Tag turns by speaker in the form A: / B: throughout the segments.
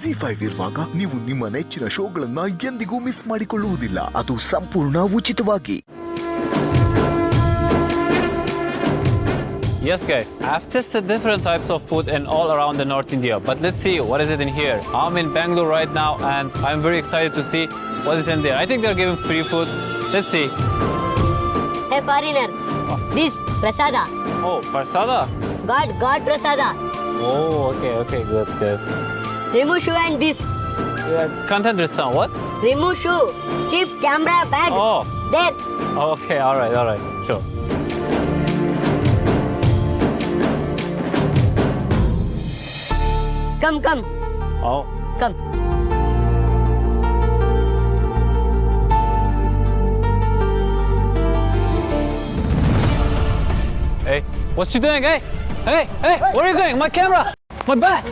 A: ZEE5 ಇರುವಾಗ ನೀವು ನಿಮ್ಮ ನೆಚ್ಚಿನ ಶೋಗಳನ್ನ ಎಂದಿಗೂ ಮಿಸ್ ಮಾಡಿಕೊಳ್ಳುವುದಿಲ್ಲ. ಅದು ಸಂಪೂರ್ಣ ಉಚಿತವಾಗಿ.
B: Yes guys, I've tested different types of food in all around the North India, but let's see what is it in here. I'm in Bangalore right now and I'm very excited to see what is in there. I think they're giving free food. Let's see.
C: Hey foreigner, this prasada.
B: Oh, Prasada?
C: God prasada.
B: Oh, okay, good.
C: Remove shoe and this.
B: Content Rissan, what?
C: Remove shoe. Keep camera bag.
B: Oh.
C: There.
B: Okay, alright, sure.
C: Come.
B: Oh.
C: Come.
B: Hey, what you doing, hey? Hey, where are you going? My camera! My bag!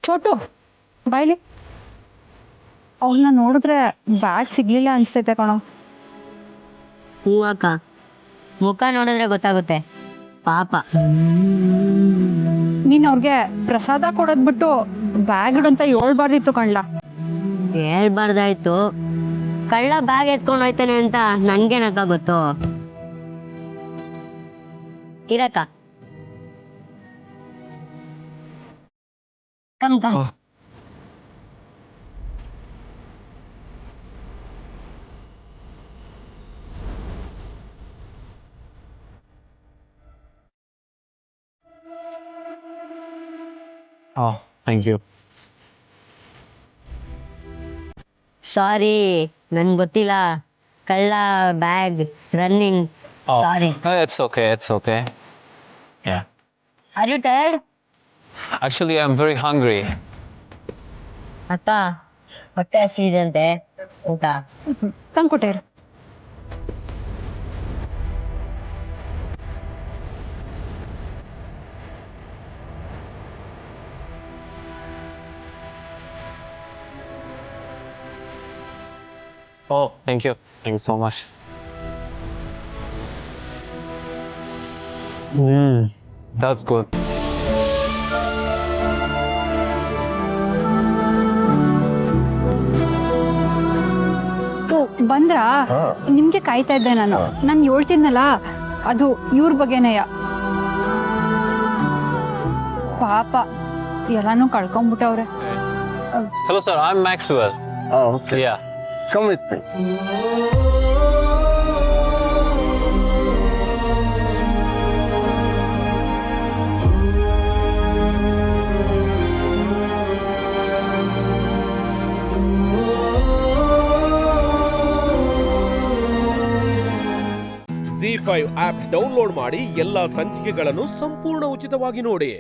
D: Chotu ಬಾಯ್ಲಿ ಅವಳನ್ನ ನೋಡಿದ್ರೆ bag ಸಿಗ್ಲಿಲ್ಲ ಅನ್ಸ್ತೈತೆ ಕಣೋ.
C: ಹೂ ಅಕ್ಕ, ಮುಖ ನೋಡಿದ್ರೆ ಗೊತ್ತಾಗುತ್ತೆ ಪಾಪ.
D: ನೀನ್ ಅವ್ರಿಗೆ ಪ್ರಸಾದ ಕೊಡೋದ್ ಬಿಟ್ಟು ಬ್ಯಾಗ್ ಇಡಂತ ಹೇಳ್ಬಾರ್ದಿತ್ತು ಕಣ್ಲ.
C: ಹೇಳ್ಬಾರ್ದಾಯ್ತು, ಕಳ್ಳ ಬ್ಯಾಗ್ ಎತ್ಕೊಂಡು ಹೋಯ್ತಾನೆ ಅಂತ ನನ್ಗೇನಕ್ಕ ಗೊತ್ತು. ಇರಕ್ಕ. Come.
B: Oh, thank you.
C: Sorry, ನನ್ಗೆ ಗೊತ್ತಿಲ್ಲ. ಕಳ್ಳ bag running. Sorry.
B: It's okay. Yeah.
C: Are you tired?
B: Actually, I'm very hungry.
C: ಅಕ್ಕ, ಹೊಟ್ಟೆ ಹಸಿದಂತೆ, ಊಟ.
D: ತಂದ್ಕೊಟ್ಟೇರು.
B: Oh, thank you so much. That's good.
D: ಬಂದ್ರಾ? ನಿಮ್ಗೆ ಕಾಯ್ತಾ ಇದ್ದೆ ನಾನು ಹೇಳ್ತಿದ್ನಲ್ಲ, ಅದು ಇವ್ರ ಬಗ್ಗೆನೆಯ. ಪಾಪ ಎಲ್ಲಾನು ಕಳ್ಕೊಂಡ್ಬಿಟ್ಟವ್ರೆ.
B: Hello sir, I'm Maxwell.
E: Oh, okay.
B: Yeah.
E: Come with me.
F: ZEE5 app download ಮಾಡಿ ಎಲ್ಲಾ ಸಂಚಿಕೆಗಳನ್ನು ಸಂಪೂರ್ಣ ಉಚಿತವಾಗಿ ನೋಡಿ.